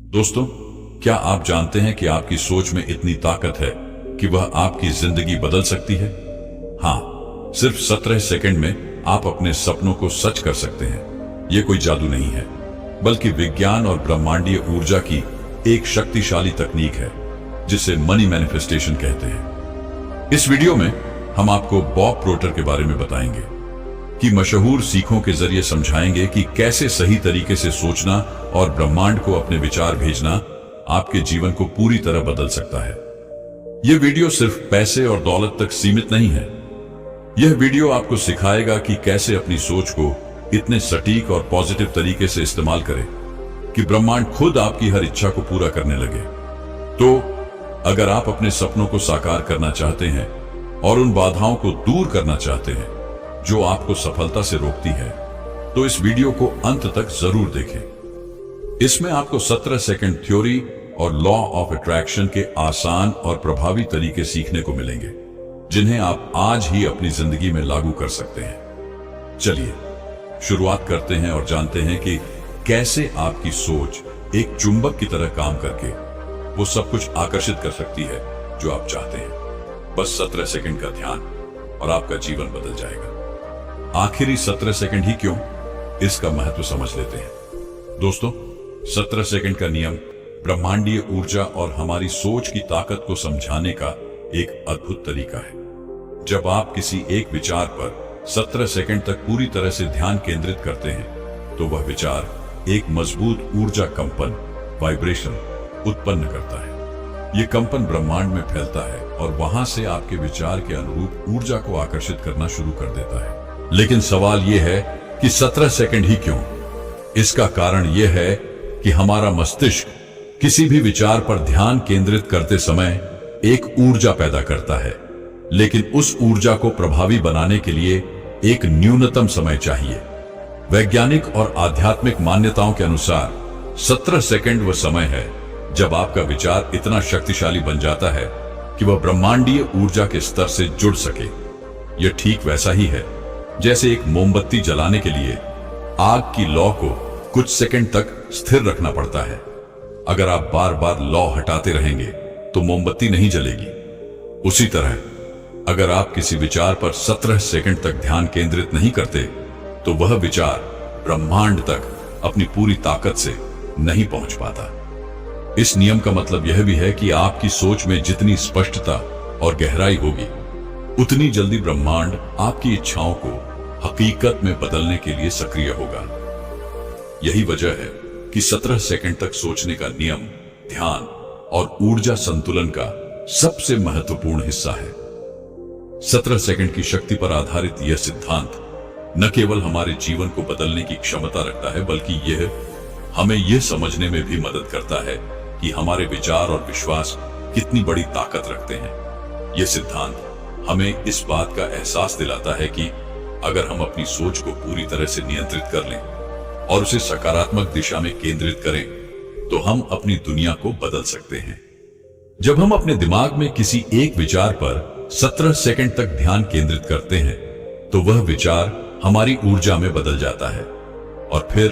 दोस्तों, क्या आप जानते हैं कि आपकी सोच में इतनी ताकत है कि वह आपकी जिंदगी बदल सकती है? हाँ, सिर्फ 17 सेकंड में आप अपने सपनों को सच कर सकते हैं। यह कोई जादू नहीं है, बल्कि विज्ञान और ब्रह्मांडीय ऊर्जा की एक शक्तिशाली तकनीक है जिसे मनी मैनिफेस्टेशन कहते हैं। इस वीडियो में हम आपको बॉब प्रोटर के बारे में बताएंगे कि मशहूर सीखों के जरिए समझाएंगे कि कैसे सही तरीके से सोचना और ब्रह्मांड को अपने विचार भेजना आपके जीवन को पूरी तरह बदल सकता है। यह वीडियो सिर्फ पैसे और दौलत तक सीमित नहीं है। यह वीडियो आपको सिखाएगा कि कैसे अपनी सोच को इतने सटीक और पॉजिटिव तरीके से इस्तेमाल करें कि ब्रह्मांड खुद आपकी हर इच्छा को पूरा करने लगे। तो अगर आप अपने सपनों को साकार करना चाहते हैं और उन बाधाओं को दूर करना चाहते हैं जो आपको सफलता से रोकती है, तो इस वीडियो को अंत तक जरूर देखें। इसमें आपको 17 सेकंड थ्योरी और लॉ ऑफ अट्रैक्शन के आसान और प्रभावी तरीके सीखने को मिलेंगे, जिन्हें आप आज ही अपनी जिंदगी में लागू कर सकते हैं। चलिए शुरुआत करते हैं और जानते हैं कि कैसे आपकी सोच एक चुंबक की तरह काम करके वो सब कुछ आकर्षित कर सकती है जो आप चाहते हैं। बस 17 सेकंड का ध्यान और आपका जीवन बदल जाएगा। आखिरी 17 सेकंड ही क्यों, इसका महत्व समझ लेते हैं। दोस्तों, 17 सेकंड का नियम ब्रह्मांडीय ऊर्जा और हमारी सोच की ताकत को समझाने का एक अद्भुत तरीका है। जब आप किसी एक विचार पर 17 सेकंड तक पूरी तरह से ध्यान केंद्रित करते हैं, तो वह विचार एक मजबूत ऊर्जा कंपन, वाइब्रेशन उत्पन्न करता है। यह कंपन ब्रह्मांड में फैलता है और वहां से आपके विचार के अनुरूप ऊर्जा को आकर्षित करना शुरू कर देता है। लेकिन सवाल यह है कि 17 सेकंड ही क्यों? इसका कारण यह है कि हमारा मस्तिष्क किसी भी विचार पर ध्यान केंद्रित करते समय एक ऊर्जा पैदा करता है, लेकिन उस ऊर्जा को प्रभावी बनाने के लिए एक न्यूनतम समय चाहिए। वैज्ञानिक और आध्यात्मिक मान्यताओं के अनुसार 17 सेकंड वह समय है जब आपका विचार इतना शक्तिशाली बन जाता है कि वह ब्रह्मांडीय ऊर्जा के स्तर से जुड़ सके। यह ठीक वैसा ही है जैसे एक मोमबत्ती जलाने के लिए आग की लौ को कुछ सेकंड तक स्थिर रखना पड़ता है। अगर आप बार बार लौ हटाते रहेंगे तो मोमबत्ती नहीं जलेगी। उसी तरह अगर आप किसी विचार पर 17 सेकंड तक ध्यान केंद्रित नहीं करते, तो वह विचार ब्रह्मांड तक अपनी पूरी ताकत से नहीं पहुंच पाता। इस नियम का मतलब यह भी है कि आपकी सोच में जितनी स्पष्टता और गहराई होगी, उतनी जल्दी ब्रह्मांड आपकी इच्छाओं को हकीकत में बदलने के लिए सक्रिय होगा। यही वजह है कि 17 सेकंड तक सोचने का नियम ध्यान और ऊर्जा संतुलन का सबसे महत्वपूर्ण हिस्सा है। 17 सेकंड की शक्ति पर आधारित यह सिद्धांत न केवल हमारे जीवन को बदलने की क्षमता रखता है, बल्कि यह हमें यह समझने में भी मदद करता है कि हमारे विचार और विश्वास कितनी बड़ी ताकत रखते हैं। यह सिद्धांत हमें इस बात का एहसास दिलाता है कि अगर हम अपनी सोच को पूरी तरह से नियंत्रित कर लें और उसे सकारात्मक दिशा में केंद्रित करें, तो हम अपनी दुनिया को बदल सकते हैं। जब हम अपने दिमाग में किसी एक विचार पर 17 सेकंड तक ध्यान केंद्रित करते हैं, तो वह विचार हमारी ऊर्जा में बदल जाता है और फिर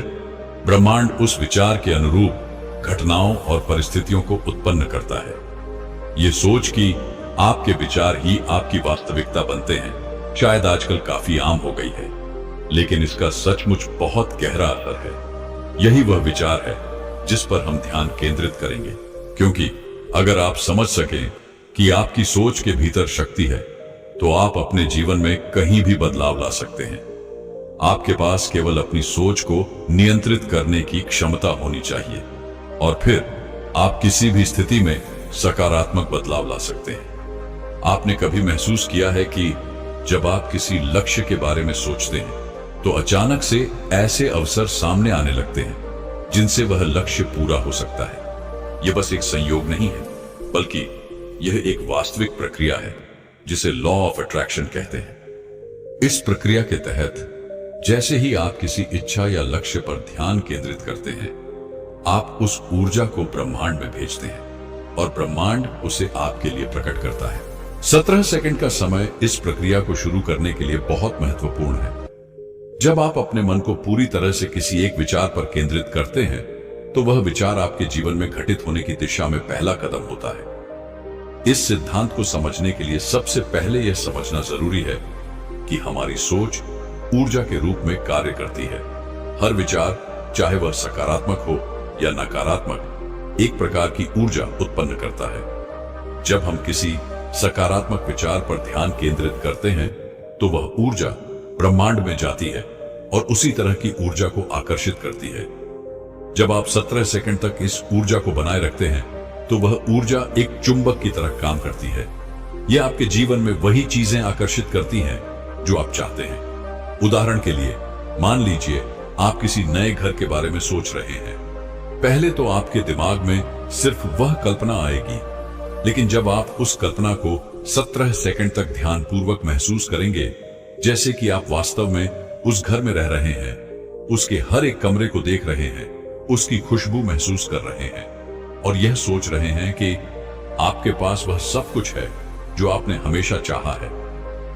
ब्रह्मांड उस विचार के अनुरूप घटनाओं और परिस्थितियों को उत्पन्न करता है। यह सोच कि आपके विचार ही आपकी वास्तविकता बनते हैं शायद आजकल काफी आम हो गई है, लेकिन इसका सचमुच बहुत गहरा असर है। यही वह विचार है जिस पर हम ध्यान केंद्रित करेंगे, क्योंकि अगर आप समझ सकें कि आपकी सोच के भीतर शक्ति है, तो आप अपने जीवन में कहीं भी बदलाव ला सकते हैं। आपके पास केवल अपनी सोच को नियंत्रित करने की क्षमता होनी चाहिए और फिर आप किसी भी स्थिति में सकारात्मक बदलाव ला सकते हैं। आपने कभी महसूस किया है कि जब आप किसी लक्ष्य के बारे में सोचते हैं, तो अचानक से ऐसे अवसर सामने आने लगते हैं जिनसे वह लक्ष्य पूरा हो सकता है। यह बस एक संयोग नहीं है, बल्कि यह एक वास्तविक प्रक्रिया है जिसे लॉ ऑफ अट्रैक्शन कहते हैं। इस प्रक्रिया के तहत जैसे ही आप किसी इच्छा या लक्ष्य पर ध्यान केंद्रित करते हैं, आप उस ऊर्जा को ब्रह्मांड में भेजते हैं और ब्रह्मांड उसे आपके लिए प्रकट करता है। 17 सेकंड का समय इस प्रक्रिया को शुरू करने के लिए बहुत महत्वपूर्ण है। जब आप अपने मन को पूरी तरह से किसी एक विचार पर केंद्रित करते हैं, तो वह विचार आपके जीवन में घटित होने की दिशा में पहला कदम होता है। इस सिद्धांत को समझने के लिए सबसे पहले यह समझना जरूरी है कि हमारी सोच ऊर्जा के रूप में कार्य करती है। हर विचार, चाहे वह सकारात्मक हो या नकारात्मक, एक प्रकार की ऊर्जा उत्पन्न करता है। जब हम किसी सकारात्मक विचार पर ध्यान केंद्रित करते हैं तो वह ऊर्जा ब्रह्मांड में जाती है और उसी तरह की ऊर्जा को आकर्षित करती है। जब आप 17 सेकंड तक इस ऊर्जा को बनाए रखते हैं तो वह ऊर्जा एक चुंबक की तरह काम करती है। यह आपके जीवन में वही चीजें आकर्षित करती हैं जो आप चाहते हैं। उदाहरण के लिए, मान लीजिए आप किसी नए घर के बारे में सोच रहे हैं। पहले तो आपके दिमाग में सिर्फ वह कल्पना आएगी, लेकिन जब आप उस कल्पना को 17 सेकंड तक ध्यानपूर्वक महसूस करेंगे, जैसे कि आप वास्तव में उस घर में रह रहे हैं, उसके हर एक कमरे को देख रहे हैं, उसकी खुशबू महसूस कर रहे हैं और यह सोच रहे हैं कि आपके पास वह सब कुछ है जो आपने हमेशा चाहा है,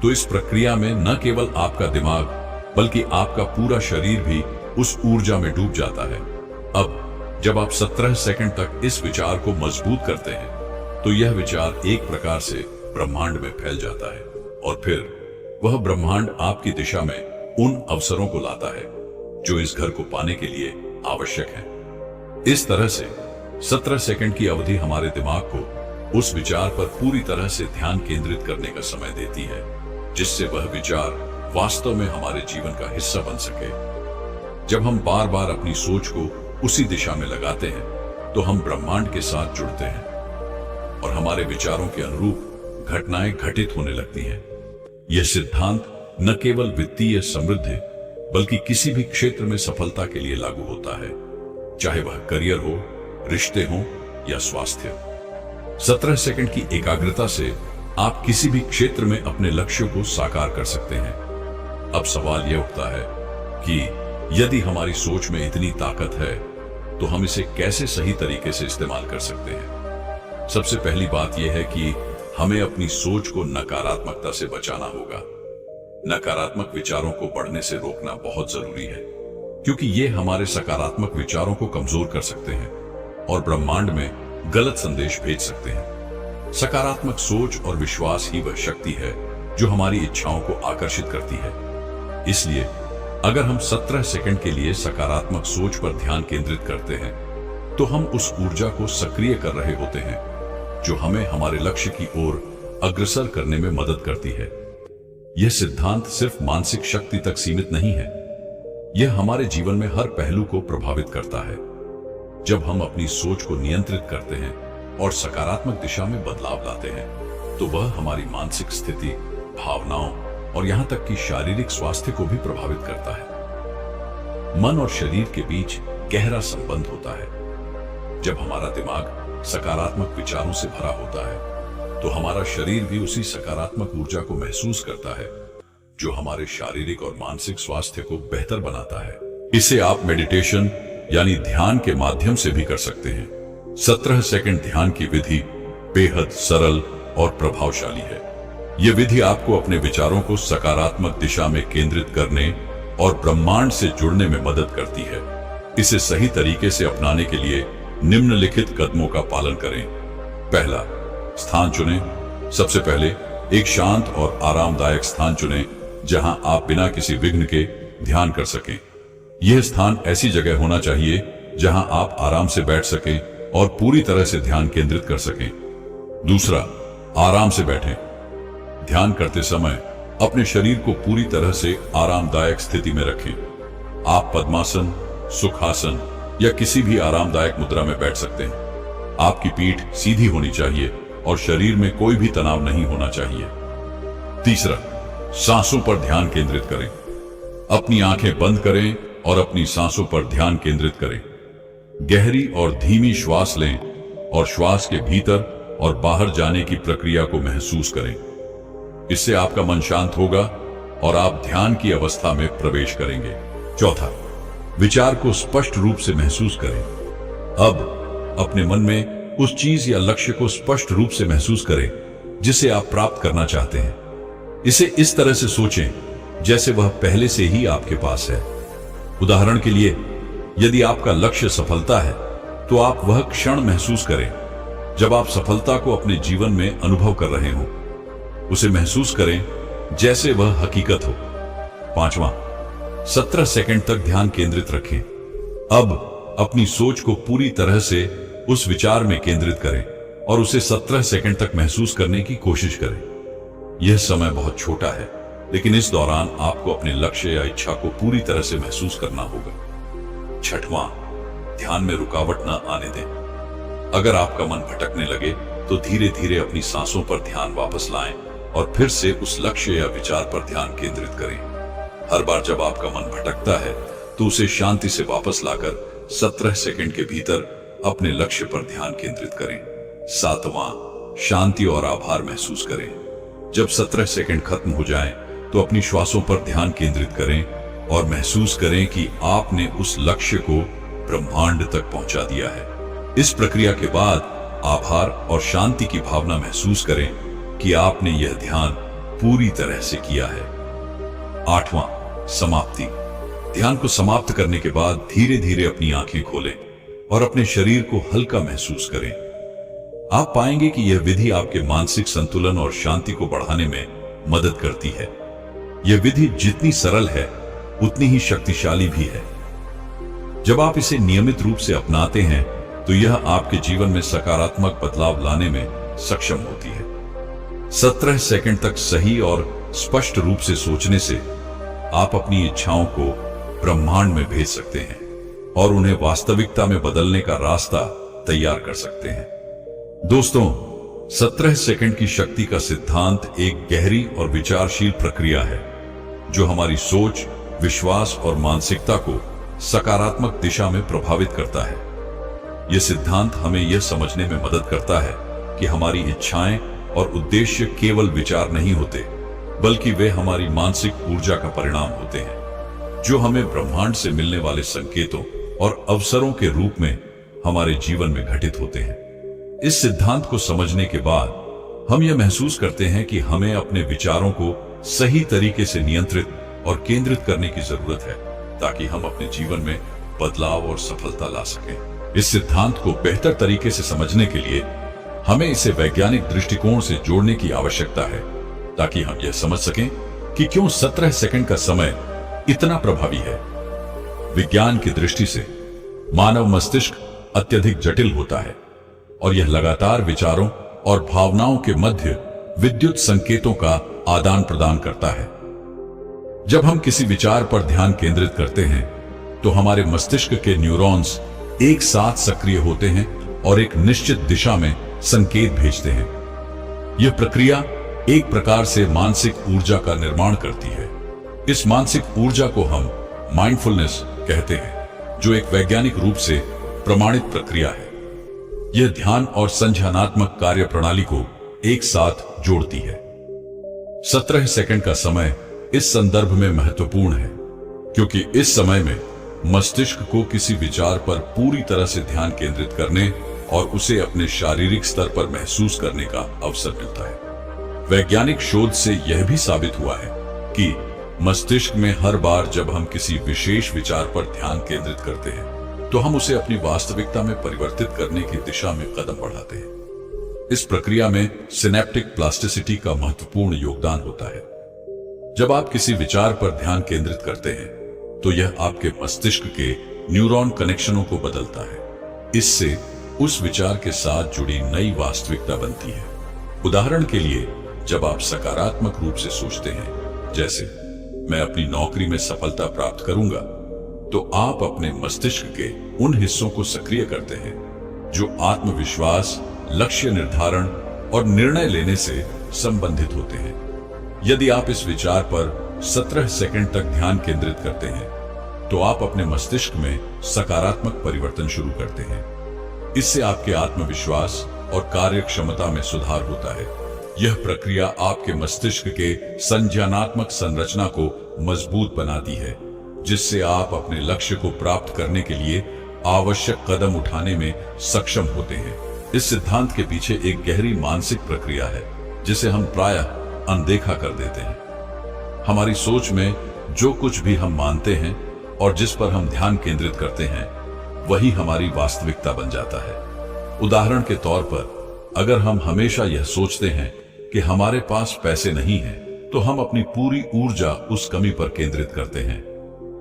तो इस प्रक्रिया में न केवल आपका दिमाग बल्कि आपका पूरा शरीर भी उस ऊर्जा में डूब जाता है। अब जब आप 17 सेकंड तक इस विचार को मजबूत करते हैं तो यह विचार एक प्रकार से ब्रह्मांड में फैल जाता है और फिर वह ब्रह्मांड आपकी दिशा में उन अवसरों को लाता है जो इस घर को पाने के लिए आवश्यक है। इस तरह से 17 सेकंड की अवधि हमारे दिमाग को उस विचार पर पूरी तरह से ध्यान केंद्रित करने का समय देती है, जिससे वह विचार वास्तव में हमारे जीवन का हिस्सा बन सके। जब हम बार बार अपनी सोच को उसी दिशा में लगाते हैं तो हम ब्रह्मांड के साथ जुड़ते हैं और हमारे विचारों के अनुरूप घटनाएं घटित होने लगती हैं। यह सिद्धांत न केवल वित्तीय समृद्धि बल्कि किसी भी क्षेत्र में सफलता के लिए लागू होता है, चाहे वह करियर हो, रिश्ते हो या स्वास्थ्य। 17 सेकंड की एकाग्रता से आप किसी भी क्षेत्र में अपने लक्ष्यों को साकार कर सकते हैं। अब सवाल यह उठता है कि यदि हमारी सोच में इतनी ताकत है तो हम इसे कैसे सही तरीके से इस्तेमाल कर सकते हैं। सबसे पहली बात यह है कि हमें अपनी सोच को नकारात्मकता से बचाना होगा। नकारात्मक विचारों को बढ़ने से रोकना बहुत जरूरी है, क्योंकि ये हमारे सकारात्मक विचारों को कमजोर कर सकते हैं और ब्रह्मांड में गलत संदेश भेज सकते हैं। सकारात्मक सोच और विश्वास ही वह शक्ति है जो हमारी इच्छाओं को आकर्षित करती है। इसलिए अगर हम 17 सेकंड के लिए सकारात्मक सोच पर ध्यान केंद्रित करते हैं तो हम उस ऊर्जा को सक्रिय कर रहे होते हैं जो हमें हमारे लक्ष्य की ओर अग्रसर करने में मदद करती है। यह सिद्धांत सिर्फ मानसिक शक्ति तक सीमित नहीं है, यह हमारे जीवन में हर पहलू को प्रभावित करता है। जब हम अपनी सोच को नियंत्रित करते हैं और सकारात्मक दिशा में बदलाव लाते हैं तो वह हमारी मानसिक स्थिति, भावनाओं और यहां तक कि शारीरिक स्वास्थ्य को भी प्रभावित करता है। मन और शरीर के बीच गहरा संबंध होता है। जब हमारा दिमाग सकारात्मक विचारों से भरा होता है तो हमारा शरीर भी उसी सकारात्मक ऊर्जा को महसूस करता है जो हमारे शारीरिक और मानसिक स्वास्थ्य को बेहतर बनाता है। इसे आप मेडिटेशन यानी ध्यान के माध्यम से भी कर सकते हैं। 17 सेकंड ध्यान की विधि बेहद सरल और प्रभावशाली है। यह विधि आपको अपने विचारों को सकारात्मक दिशा में केंद्रित करने और ब्रह्मांड से जुड़ने में मदद करती है। इसे सही तरीके से अपनाने के लिए निम्नलिखित कदमों का पालन करें। पहला, स्थान चुनें। सबसे पहले एक शांत और आरामदायक स्थान चुनें जहां आप बिना किसी विघ्न के ध्यान कर सकें। यह स्थान ऐसी जगह होना चाहिए जहां आप आराम से बैठ सकें और पूरी तरह से ध्यान केंद्रित कर सकें। दूसरा, आराम से बैठें। ध्यान करते समय अपने शरीर को पूरी तरह से आरामदायक स्थिति में रखें। आप पद्मासन, सुखासन या किसी भी आरामदायक मुद्रा में बैठ सकते हैं। आपकी पीठ सीधी होनी चाहिए और शरीर में कोई भी तनाव नहीं होना चाहिए। तीसरा, सांसों पर ध्यान केंद्रित करें। अपनी आंखें बंद करें और अपनी सांसों पर ध्यान केंद्रित करें। गहरी और धीमी श्वास लें और श्वास के भीतर और बाहर जाने की प्रक्रिया को महसूस करें। इससे आपका मन शांत होगा और आप ध्यान की अवस्था में प्रवेश करेंगे। चौथा, विचार को स्पष्ट रूप से महसूस करें। अब अपने मन में उस चीज या लक्ष्य को स्पष्ट रूप से महसूस करें जिसे आप प्राप्त करना चाहते हैं। इसे इस तरह से सोचें जैसे वह पहले से ही आपके पास है। उदाहरण के लिए, यदि आपका लक्ष्य सफलता है तो आप वह क्षण महसूस करें जब आप सफलता को अपने जीवन में अनुभव कर रहे हो। उसे महसूस करें जैसे वह हकीकत हो। 5वां, 17 सेकंड तक ध्यान केंद्रित रखें। अब अपनी सोच को पूरी तरह से उस विचार में केंद्रित करें और उसे 17 सेकंड तक महसूस करने की कोशिश करें। यह समय बहुत छोटा है, लेकिन इस दौरान आपको अपने लक्ष्य या इच्छा को पूरी तरह से महसूस करना होगा। 6वां, ध्यान में रुकावट न आने दें। अगर आपका मन भटकने लगे तो धीरे धीरे अपनी सांसों पर ध्यान वापस लाएं और फिर से उस लक्ष्य या विचार पर ध्यान केंद्रित करें। हर बार जब आपका मन भटकता है तो उसे शांति से वापस लाकर 17 सेकंड के भीतर अपने लक्ष्य पर ध्यान केंद्रित करें। 7वां, शांति और आभार महसूस करें। जब 17 सेकंड खत्म हो जाएं, तो अपनी श्वासों पर ध्यान केंद्रित करें और महसूस करें कि आपने उस लक्ष्य को ब्रह्मांड तक पहुंचा दिया है। इस प्रक्रिया के बाद आभार और शांति की भावना महसूस करें कि आपने यह ध्यान पूरी तरह से किया है। 8वां, समाप्ति। ध्यान को समाप्त करने के बाद धीरे धीरे अपनी आंखें खोलें और अपने शरीर को हल्का महसूस करें। आप पाएंगे कि यह विधि आपके मानसिक संतुलन और शांति को बढ़ाने में मदद करती है। यह विधि जितनी सरल है उतनी ही शक्तिशाली भी है। जब आप इसे नियमित रूप से अपनाते हैं तो यह आपके जीवन में सकारात्मक बदलाव लाने में सक्षम होती है। 17 सेकंड तक सही और स्पष्ट रूप से सोचने से आप अपनी इच्छाओं को ब्रह्मांड में भेज सकते हैं और उन्हें वास्तविकता में बदलने का रास्ता तैयार कर सकते हैं। दोस्तों, 17 सेकंड की शक्ति का सिद्धांत एक गहरी और विचारशील प्रक्रिया है जो हमारी सोच, विश्वास और मानसिकता को सकारात्मक दिशा में प्रभावित करता है। यह सिद्धांत हमें यह समझने में मदद करता है कि हमारी इच्छाएं और उद्देश्य केवल विचार नहीं होते, बल्कि वे हमारी मानसिक ऊर्जा का परिणाम होते हैं जो हमें ब्रह्मांड से मिलने वाले संकेतों और अवसरों के रूप में हमारे जीवन में घटित होते हैं। इस सिद्धांत को समझने के बाद हम यह महसूस करते हैं कि हमें अपने विचारों को सही तरीके से नियंत्रित और केंद्रित करने की जरूरत है ताकि हम अपने जीवन में बदलाव और सफलता ला सकें। इस सिद्धांत को बेहतर तरीके से समझने के लिए हमें इसे वैज्ञानिक दृष्टिकोण से जोड़ने की आवश्यकता है ताकि हम यह समझ सकें कि क्यों 17 सेकंड का समय इतना प्रभावी है। विज्ञान की दृष्टि से मानव मस्तिष्क अत्यधिक जटिल होता है और यह लगातार विचारों और भावनाओं के मध्य विद्युत संकेतों का आदान प्रदान करता है। जब हम किसी विचार पर ध्यान केंद्रित करते हैं तो हमारे मस्तिष्क के न्यूरॉन्स एक साथ सक्रिय होते हैं और एक निश्चित दिशा में संकेत भेजते हैं। यह प्रक्रिया एक प्रकार से मानसिक ऊर्जा का निर्माण करती है। इस मानसिक ऊर्जा को हम माइंडफुलनेस कहते हैं, जो एक वैज्ञानिक रूप से प्रमाणित प्रक्रिया है। यह ध्यान और संज्ञानात्मक कार्य प्रणाली को एक साथ जोड़ती है। 17 सेकंड का समय इस संदर्भ में महत्वपूर्ण है क्योंकि इस समय में मस्तिष्क को किसी विचार पर पूरी तरह से ध्यान केंद्रित करने और उसे अपने शारीरिक स्तर पर महसूस करने का अवसर मिलता है। वैज्ञानिक शोध से यह भी साबित हुआ है कि मस्तिष्क में हर बार जब हम किसी विशेष विचार पर ध्यान केंद्रित करते हैं तो हम उसे अपनी वास्तविकता में परिवर्तित करने की दिशा में कदम बढ़ाते हैं। इस प्रक्रिया में सिनेप्टिक प्लास्टिसिटी का महत्वपूर्ण योगदान होता है। जब आप किसी विचार पर ध्यान केंद्रित करते हैं तो यह आपके मस्तिष्क के न्यूरॉन कनेक्शनों को बदलता है। इससे उस विचार के साथ जुड़ी नई वास्तविकता बनती है। उदाहरण के लिए, जब आप सकारात्मक रूप से सोचते हैं, जैसे मैं अपनी नौकरी में सफलता प्राप्त करूंगा, तो आप अपने मस्तिष्क के उन हिस्सों को सक्रिय करते हैं जो आत्मविश्वास, लक्ष्य निर्धारण और निर्णय लेने से संबंधित होते हैं। यदि आप इस विचार पर 17 सेकंड तक ध्यान केंद्रित करते हैं तो आप अपने मस्तिष्क में सकारात्मक परिवर्तन शुरू करते हैं। इससे आपके आत्मविश्वास और कार्य क्षमता में सुधार होता है। यह प्रक्रिया आपके मस्तिष्क के संज्ञानात्मक संरचना को मजबूत बनाती है, जिससे आप अपने लक्ष्य को प्राप्त करने के लिए आवश्यक कदम उठाने में सक्षम होते हैं। इस सिद्धांत के पीछे एक गहरी मानसिक प्रक्रिया है जिसे हम प्रायः अनदेखा कर देते हैं। हमारी सोच में जो कुछ भी हम मानते हैं और जिस पर हम ध्यान केंद्रित करते हैं, वही हमारी वास्तविकता बन जाता है। उदाहरण के तौर पर, अगर हम हमेशा यह सोचते हैं कि हमारे पास पैसे नहीं हैं, तो हम अपनी पूरी ऊर्जा उस कमी पर केंद्रित करते हैं।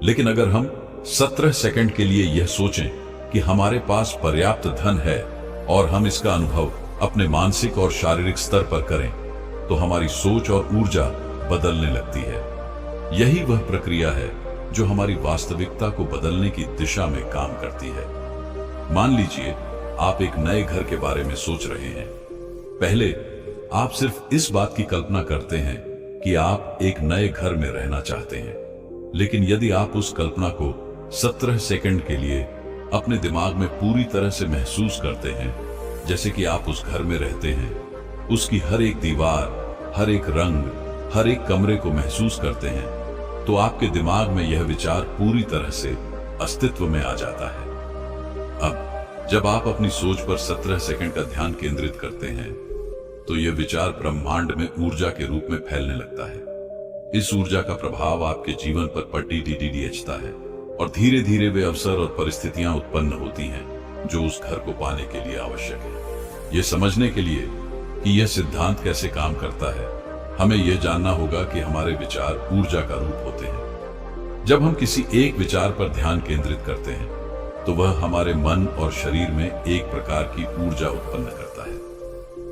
लेकिन अगर हम 17 सेकंड के लिए यह सोचें कि हमारे पास पर्याप्त धन है और हम इसका अनुभव अपने मानसिक और शारीरिक स्तर पर करें, तो हमारी सोच और ऊर्जा बदलने लगती है। यही वह प्रक्रिया है जो हमारी वास्तविकता को बदलने की दिशा में काम करती है। मान लीजिए आप एक नए घर के बारे में सोच रहे हैं। पहले आप सिर्फ इस बात की कल्पना करते हैं कि आप एक नए घर में रहना चाहते हैं। लेकिन यदि आप उस कल्पना को 17 सेकंड के लिए अपने दिमाग में पूरी तरह से महसूस करते हैं, जैसे कि आप उस घर में रहते हैं, उसकी हर एक दीवार, हर एक रंग, हर एक कमरे को महसूस करते हैं, तो आपके दिमाग में यह विचार पूरी तरह से अस्तित्व में आ जाता है। अब जब आप अपनी सोच पर 17 सेकंड का ध्यान केंद्रित करते हैं, तो यह विचार ब्रह्मांड में ऊर्जा के रूप में फैलने लगता है। इस ऊर्जा का प्रभाव आपके जीवन पर पड़ता है और धीरे धीरे वे अवसर और परिस्थितियां उत्पन्न होती हैं जो उस घर को पाने के लिए आवश्यक है। यह समझने के लिए कि यह सिद्धांत कैसे काम करता है, हमें यह जानना होगा कि हमारे विचार ऊर्जा का रूप होते हैं। जब हम किसी एक विचार पर ध्यान केंद्रित करते हैं, तो वह हमारे मन और शरीर में एक प्रकार की ऊर्जा उत्पन्न करता है।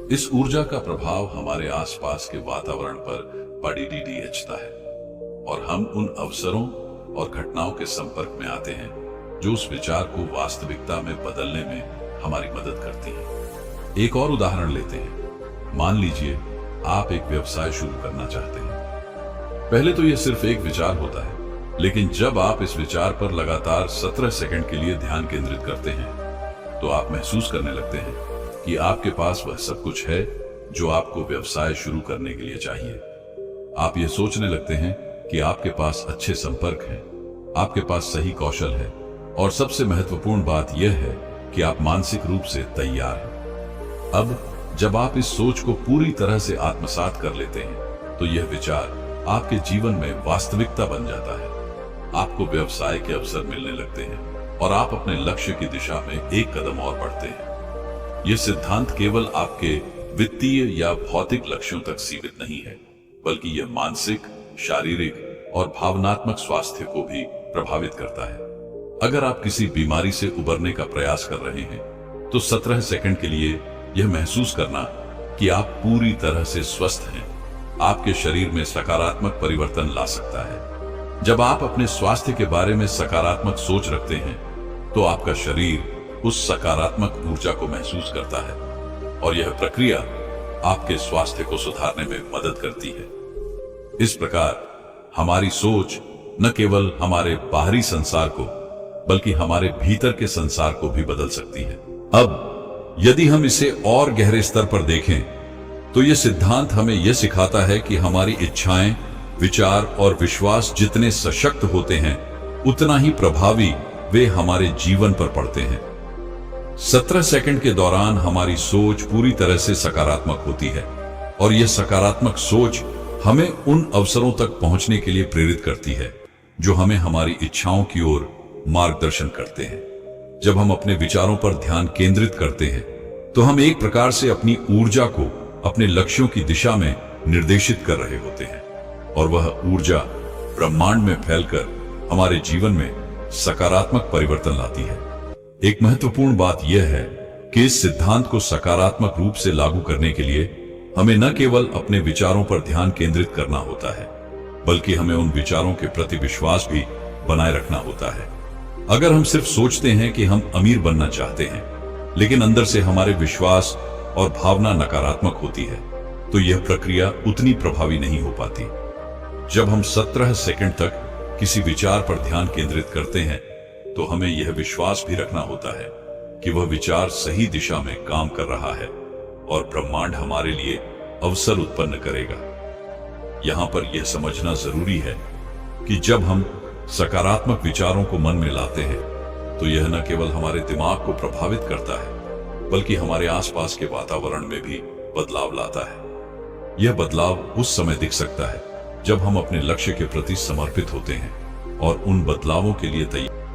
इस ऊर्जा का प्रभाव हमारे आसपास के वातावरण पर पड़ता है और हम उन अवसरों और घटनाओं के संपर्क में आते हैं जो उस विचार को वास्तविकता में बदलने में हमारी मदद करती हैं। एक और उदाहरण लेते हैं। मान लीजिए आप एक व्यवसाय शुरू करना चाहते हैं। पहले तो यह सिर्फ एक विचार होता है, लेकिन जब आप इस विचार पर लगातार 17 सेकंड के लिए ध्यान केंद्रित करते हैं, तो आप महसूस करने लगते हैं कि आपके पास वह सब कुछ है जो आपको व्यवसाय शुरू करने के लिए चाहिए। आप ये सोचने लगते हैं कि आपके पास अच्छे संपर्क हैं, आपके पास सही कौशल है और सबसे महत्वपूर्ण बात यह है कि आप मानसिक रूप से तैयार हैं। अब जब आप इस सोच को पूरी तरह से आत्मसात कर लेते हैं, तो यह विचार आपके जीवन में वास्तविकता बन जाता है। आपको व्यवसाय के अवसर मिलने लगते हैं और आप अपने लक्ष्य की दिशा में एक कदम और बढ़ते हैं। यह सिद्धांत केवल आपके वित्तीय या भौतिक लक्ष्यों तक सीमित नहीं है, बल्कि यह मानसिक, शारीरिक और भावनात्मक स्वास्थ्य को भी प्रभावित करता है। अगर आप किसी बीमारी से उबरने का प्रयास कर रहे हैं, तो 17 सेकंड के लिए यह महसूस करना कि आप पूरी तरह से स्वस्थ हैं, आपके शरीर में सकारात्मक परिवर्तन ला सकता है। जब आप अपने स्वास्थ्य के बारे में सकारात्मक सोच रखते हैं, तो आपका शरीर उस सकारात्मक ऊर्जा को महसूस करता है और यह प्रक्रिया आपके स्वास्थ्य को सुधारने में मदद करती है। इस प्रकार हमारी सोच न केवल हमारे बाहरी संसार को, बल्कि हमारे भीतर के संसार को भी बदल सकती है। अब यदि हम इसे और गहरे स्तर पर देखें, तो यह सिद्धांत हमें यह सिखाता है कि हमारी इच्छाएं, विचार और विश्वास जितने सशक्त होते हैं, उतना ही प्रभावी वे हमारे जीवन पर पड़ते हैं। 17 सेकंड के दौरान हमारी सोच पूरी तरह से सकारात्मक होती है और यह सकारात्मक सोच हमें उन अवसरों तक पहुंचने के लिए प्रेरित करती है जो हमें हमारी इच्छाओं की ओर मार्गदर्शन करते हैं। जब हम अपने विचारों पर ध्यान केंद्रित करते हैं, तो हम एक प्रकार से अपनी ऊर्जा को अपने लक्ष्यों की दिशा में निर्देशित कर रहे होते हैं और वह ऊर्जा ब्रह्मांड में फैलकर हमारे जीवन में सकारात्मक परिवर्तन लाती है। एक महत्वपूर्ण बात यह है कि इस सिद्धांत को सकारात्मक रूप से लागू करने के लिए हमें न केवल अपने विचारों पर ध्यान केंद्रित करना होता है, बल्कि हमें उन विचारों के प्रति विश्वास भी बनाए रखना होता है। अगर हम सिर्फ सोचते हैं कि हम अमीर बनना चाहते हैं, लेकिन अंदर से हमारे विश्वास और भावना नकारात्मक होती है, तो यह प्रक्रिया उतनी प्रभावी नहीं हो पाती। जब हम 17 सेकंड तक किसी विचार पर ध्यान केंद्रित करते हैं, तो हमें यह विश्वास भी रखना होता है कि वह विचार सही दिशा में काम कर रहा है और ब्रह्मांड हमारे लिए अवसर उत्पन्न करेगा। यहां पर यह समझना जरूरी है कि जब हम सकारात्मक विचारों को मन में लाते हैं, तो यह न केवल हमारे दिमाग को प्रभावित करता है, बल्कि हमारे आसपास के वातावरण में भी बदलाव लाता है। यह बदलाव उस समय दिख सकता है जब हम अपने लक्ष्य के प्रति समर्पित होते हैं और उन बदलावों के लिए तैयार